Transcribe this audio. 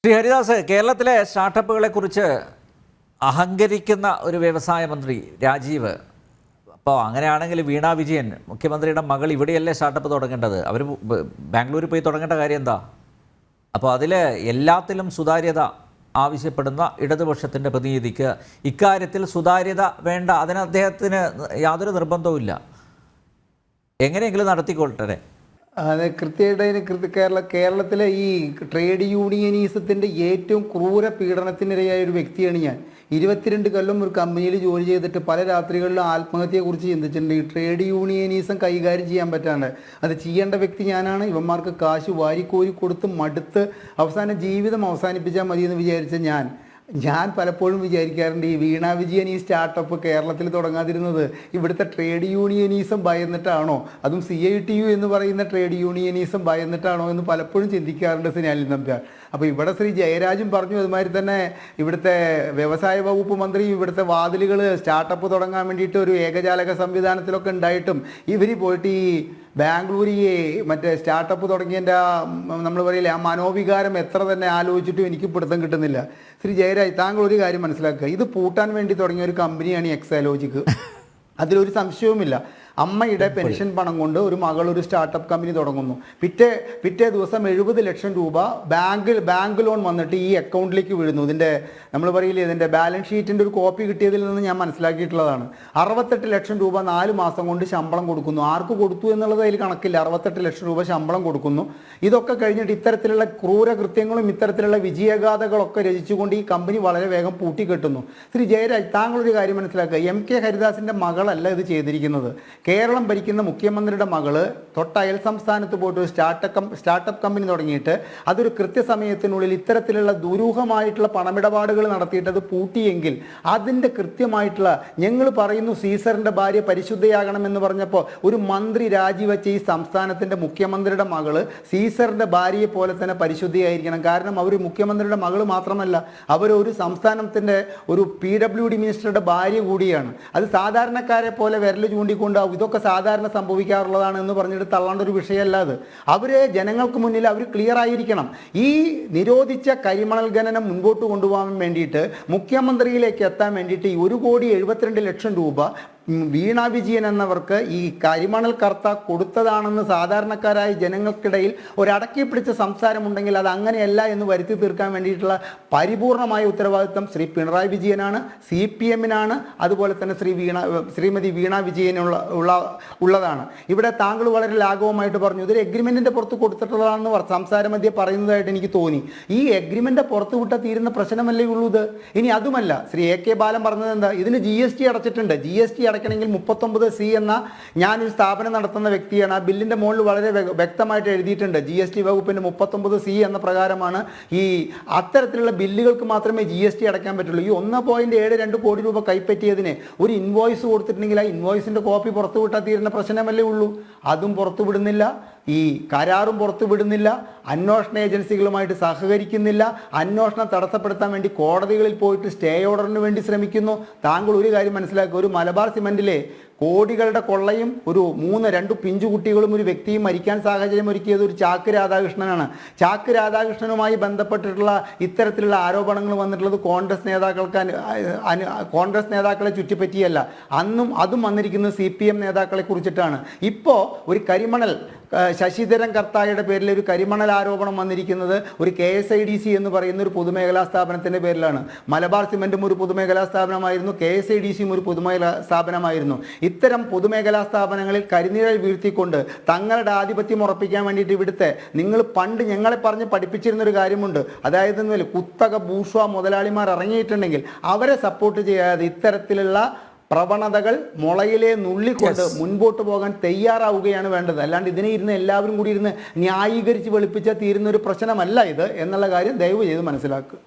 ശ്രീ ഹരിദാസ്, കേരളത്തിലെ സ്റ്റാർട്ടപ്പുകളെക്കുറിച്ച് അഹങ്കരിക്കുന്ന ഒരു വ്യവസായ മന്ത്രി രാജീവ്. അപ്പോൾ അങ്ങനെയാണെങ്കിൽ വീണ വിജയൻ, മുഖ്യമന്ത്രിയുടെ മകൾ, ഇവിടെയല്ലേ സ്റ്റാർട്ടപ്പ് തുടങ്ങേണ്ടത്? അവർ ബാംഗ്ലൂരിൽ പോയി തുടങ്ങേണ്ട കാര്യം എന്താ? അപ്പോൾ അതിൽ എല്ലാത്തിലും സുതാര്യത ആവശ്യപ്പെടുന്ന ഇടതുപക്ഷത്തിൻ്റെ പ്രതിനിധിക്ക് ഇക്കാര്യത്തിൽ സുതാര്യത വേണ്ട, അതിന് അദ്ദേഹത്തിന് യാതൊരു നിർബന്ധവുമില്ല. എങ്ങനെയെങ്കിലും നടത്തിക്കൊള്ളട്ടെ. അത് കൃത്യമായിട്ട് കേരളത്തിലെ ഈ ട്രേഡ് യൂണിയനിസത്തിൻ്റെ ഏറ്റവും ക്രൂര പീഡനത്തിനിരയായ ഒരു വ്യക്തിയാണ് ഞാൻ. 22 കൊല്ലം ഒരു കമ്പനിയിൽ ജോലി ചെയ്തിട്ട് പല രാത്രികളിലും ആത്മഹത്യയെക്കുറിച്ച് ചിന്തിച്ചിട്ടുണ്ട്. ഈ ട്രേഡ് യൂണിയനിസം കൈകാര്യം ചെയ്യാൻ പറ്റാണ്ട് അത് ചെയ്യേണ്ട വ്യക്തി ഞാനാണ്. ഇവന്മാർക്ക് കാശ് വാരിക്കോരി കൊടുത്ത് മടുത്ത് അവസാനം ജീവിതം അവസാനിപ്പിച്ചാൽ മതിയെന്ന് വിചാരിച്ച ഞാൻ പലപ്പോഴും വിചാരിക്കാറുണ്ട്, ഈ വീണ വിജയൻ ഈ സ്റ്റാർട്ടപ്പ് കേരളത്തിൽ തുടങ്ങാതിരുന്നത് ഇവിടുത്തെ ട്രേഡ് യൂണിയനിസം ഭയന്നിട്ടാണോ, അതും CITU എന്ന് പറയുന്ന ട്രേഡ് യൂണിയനിസം ഭയന്നിട്ടാണോ എന്ന് പലപ്പോഴും ചിന്തിക്കാറുണ്ട് സിനാലിൻ നമ്പ്യാർ. അപ്പോൾ ഇവിടെ ശ്രീ ജയരാജും പറഞ്ഞു, അതുമാതിരി തന്നെ ഇവിടുത്തെ വ്യവസായ വകുപ്പ് മന്ത്രിയും ഇവിടുത്തെ വാതിലുകൾ സ്റ്റാർട്ടപ്പ് തുടങ്ങാൻ വേണ്ടിയിട്ട് ഒരു ഏകജാലക സംവിധാനത്തിലൊക്കെ ഉണ്ടായിട്ടും ഇവർ പോയിട്ട് ഈ ബാംഗ്ലൂരിൽ മറ്റേ സ്റ്റാർട്ടപ്പ് തുടങ്ങിയതിൻ്റെ നമ്മൾ പറയില്ലേ ആ മനോവികാരം എത്ര തന്നെ ആലോചിച്ചിട്ടും എനിക്ക് പിടുത്തം കിട്ടുന്നില്ല. ശ്രീ ജയരാജ്, താങ്കൾ ഒരു കാര്യം മനസ്സിലാക്കുക, ഇത് പൂട്ടാൻ വേണ്ടി തുടങ്ങിയ ഒരു കമ്പനിയാണ് എക്സാലോജിക്. അതിലൊരു സംശയവുമില്ല. അമ്മയുടെ പെൻഷൻ പണം കൊണ്ട് ഒരു മകൾ ഒരു സ്റ്റാർട്ടപ്പ് കമ്പനി തുടങ്ങുന്നു. പിറ്റേ ദിവസം 70 ലക്ഷം രൂപ ബാങ്ക് ലോൺ വന്നിട്ട് ഈ അക്കൗണ്ടിലേക്ക് വീഴുന്നു. ഇതിൻ്റെ നമ്മൾ പറയില്ലേ, ഇതിൻ്റെ ബാലൻസ് ഷീറ്റിൻ്റെ ഒരു കോപ്പി കിട്ടിയതിൽ നിന്ന് ഞാൻ മനസ്സിലാക്കിയിട്ടുള്ളതാണ്. 68 ലക്ഷം രൂപ 4 മാസം കൊണ്ട് ശമ്പളം കൊടുക്കുന്നു. ആർക്ക് കൊടുത്തു എന്നുള്ളത് അതിൽ കണക്കില്ല. 68 ലക്ഷം രൂപ ശമ്പളം കൊടുക്കുന്നു. ഇതൊക്കെ കഴിഞ്ഞിട്ട് ഇത്തരത്തിലുള്ള ക്രൂരകൃത്യങ്ങളും ഇത്തരത്തിലുള്ള വിജയഗാഥകളൊക്കെ രചിച്ചുകൊണ്ട് ഈ കമ്പനി വളരെ വേഗം പൂട്ടിക്കെട്ടുന്നു. ശ്രീ ജയരാജ്, താങ്കളൊരു കാര്യം മനസ്സിലാക്കുക, MK ഹരിദാസിൻ്റെ മകളല്ല ഇത് ചെയ്തിരിക്കുന്നത്. കേരളം ഭരിക്കുന്ന മുഖ്യമന്ത്രിയുടെ മകള് തൊട്ടയൽ സംസ്ഥാനത്ത് പോയിട്ട് ഒരു സ്റ്റാർട്ടപ്പ് കമ്പനി തുടങ്ങിയിട്ട് അതൊരു കൃത്യസമയത്തിനുള്ളിൽ ഇത്തരത്തിലുള്ള ദുരൂഹമായിട്ടുള്ള പണമിടപാടുകൾ നടത്തിയിട്ട് അത് പൂട്ടിയെങ്കിൽ അതിൻ്റെ കൃത്യമായിട്ടുള്ള, ഞങ്ങൾ പറയുന്നു സീസറിൻ്റെ ഭാര്യ പരിശുദ്ധയാകണമെന്ന് പറഞ്ഞപ്പോൾ ഒരു മന്ത്രി രാജിവെച്ച ഈ സംസ്ഥാനത്തിൻ്റെ മുഖ്യമന്ത്രിയുടെ മകള് സീസറിൻ്റെ ഭാര്യയെ പോലെ തന്നെ പരിശുദ്ധയായിരിക്കണം. കാരണം അവർ മുഖ്യമന്ത്രിയുടെ മകൾ മാത്രമല്ല, അവരൊരു സംസ്ഥാനത്തിൻ്റെ ഒരു PWD മിനിസ്റ്ററുടെ ഭാര്യ കൂടിയാണ്. അത് സാധാരണക്കാരെ പോലെ വിരൽ ചൂണ്ടിക്കൊണ്ട് ഇതൊക്കെ സാധാരണ സംഭവിക്കാറുള്ളതാണ് എന്ന് പറഞ്ഞിട്ട് തള്ളേണ്ട ഒരു വിഷയമല്ല അത്. അവരെ ജനങ്ങൾക്ക് മുന്നിൽ അവർ ക്ലിയർ ആയിരിക്കണം. ഈ നിരോധിച്ച കരിമണൽ ഖനനം മുൻപോട്ട് കൊണ്ടുപോകാൻ വേണ്ടിയിട്ട് മുഖ്യമന്ത്രിയിലേക്ക് എത്താൻ വേണ്ടിയിട്ട് 1,72,00,000 രൂപ വീണ വിജയൻ എന്നവർക്ക് ഈ കരിമണൽ കർത്ത കൊടുത്തതാണെന്ന് സാധാരണക്കാരായ ജനങ്ങൾക്കിടയിൽ ഒരടക്കി പിടിച്ച സംസാരമുണ്ടെങ്കിൽ അത് അങ്ങനെയല്ല എന്ന് വരുത്തി തീർക്കാൻ വേണ്ടിയിട്ടുള്ള പരിപൂർണമായ ഉത്തരവാദിത്വം ശ്രീ പിണറായി വിജയനാണ്, CPM-നാണ്, അതുപോലെ തന്നെ ശ്രീമതി വീണ വിജയനുള്ളതാണ്. ഇവിടെ താങ്കൾ വളരെ ലാഘവമായിട്ട് പറഞ്ഞു ഇതൊരു എഗ്രിമെൻറ്റിൻ്റെ പുറത്ത് കൊടുത്തിട്ടുള്ളതാണെന്ന് സംസാരമധ്യേ പറയുന്നതായിട്ട് എനിക്ക് തോന്നി. ഈ എഗ്രിമെൻ്റ് പുറത്ത് വിട്ടാൽ തീരുന്ന പ്രശ്നമല്ലേ ഉള്ളൂ ഇത്. ഇനി അതുമല്ല, ശ്രീ AK ബാലൻ പറഞ്ഞത് എന്താ, ഇതിന് GST അടച്ചിട്ടുണ്ട്. GST അടയ്ക്കണമെങ്കിൽ 39C എന്ന, ഞാനൊരു സ്ഥാപനം നടത്തുന്ന വ്യക്തിയാണ്, ആ ബില്ലിൻ്റെ മുകളിൽ വളരെ വ്യക്തമായിട്ട് എഴുതിയിട്ടുണ്ട് GST വകുപ്പിൻ്റെ 39C എന്ന പ്രകാരമാണ് ഈ അത്തരത്തിലുള്ള ബില്ലുകൾക്ക് മാത്രമേ GST അടയ്ക്കാൻ പറ്റുള്ളൂ. ഈ 1.72 കോടി രൂപ കൈപ്പറ്റിയതിന് ഒരു ഇൻവോയ്സ് കൊടുത്തിട്ടുണ്ടെങ്കിൽ ആ ഇൻവോയ്സിൻ്റെ കോപ്പി പുറത്തു വിട്ടാൽ തീരുന്ന പ്രശ്നമല്ലേ ഉള്ളൂ. അതും പുറത്തു വിടുന്നില്ല, ഈ കരാറും പുറത്തു വിടുന്നില്ല, അന്വേഷണ ഏജൻസികളുമായിട്ട് സഹകരിക്കുന്നില്ല, അന്വേഷണം തടസ്സപ്പെടുത്താൻ വേണ്ടി കോടതികളിൽ പോയിട്ട് സ്റ്റേ ഓർഡറിന് വേണ്ടി ശ്രമിക്കുന്നു. താങ്കൾ ഒരു കാര്യം മനസ്സിലാക്കുക, ഒരു മലബാർ സിമൻറ്റിലെ കോടികളുടെ കൊള്ളയും ഒരു 2 പിഞ്ചുകുട്ടികളും ഒരു വ്യക്തിയും മരിക്കാൻ സാഹചര്യം ഒരുക്കിയത് ഒരു ചാക്ക് രാധാകൃഷ്ണനാണ്. ചാക്ക് രാധാകൃഷ്ണനുമായി ബന്ധപ്പെട്ടിട്ടുള്ള ഇത്തരത്തിലുള്ള ആരോപണങ്ങൾ വന്നിട്ടുള്ളത് കോൺഗ്രസ് നേതാക്കളെ ചുറ്റിപ്പറ്റിയല്ല. അതും വന്നിരിക്കുന്നത് CPM നേതാക്കളെ കുറിച്ചിട്ടാണ്. ഇപ്പോൾ ഒരു കരിമണൽ ശശിധരൻ കർത്തായുടെ പേരിൽ ഒരു കരിമണൽ ആരോപണം വന്നിരിക്കുന്നത് ഒരു KSIDC എന്ന് പറയുന്ന ഒരു പൊതുമേഖലാ സ്ഥാപനത്തിൻ്റെ പേരിലാണ്. മലബാർ സിമൻറ്റും ഒരു പൊതുമേഖലാ സ്ഥാപനമായിരുന്നു, KSIDCയും ഒരു പൊതുമേഖലാ സ്ഥാപനമായിരുന്നു. ഇത്തരം പൊതുമേഖലാ സ്ഥാപനങ്ങളിൽ കരിനിഴൽ വീഴ്ത്തിക്കൊണ്ട് തങ്ങളുടെ ആധിപത്യം ഉറപ്പിക്കാൻ വേണ്ടിയിട്ട് ഇവിടുത്തെ പണ്ട് ഞങ്ങളെ പറഞ്ഞ് പഠിപ്പിച്ചിരുന്നൊരു കാര്യമുണ്ട്, അതായത് കുത്തക ബൂർഷ്വാ മുതലാളിമാർ ഇറങ്ങിയിട്ടുണ്ടെങ്കിൽ അവരെ സപ്പോർട്ട് ചെയ്യാതെ ഇത്തരത്തിലുള്ള പ്രവണതകൾ മുളയിലെ നുള്ളിക്കൊണ്ട് മുൻപോട്ട് പോകാൻ തയ്യാറാവുകയാണ് വേണ്ടത്. അല്ലാണ്ട് ഇതിനെ എല്ലാവരും കൂടി ഇരുന്ന് ന്യായീകരിച്ച് വെളുപ്പിച്ചാൽ തീരുന്ന ഒരു പ്രശ്നമല്ല ഇത് എന്നുള്ള കാര്യം ദയവ് ചെയ്ത് മനസ്സിലാക്കുക.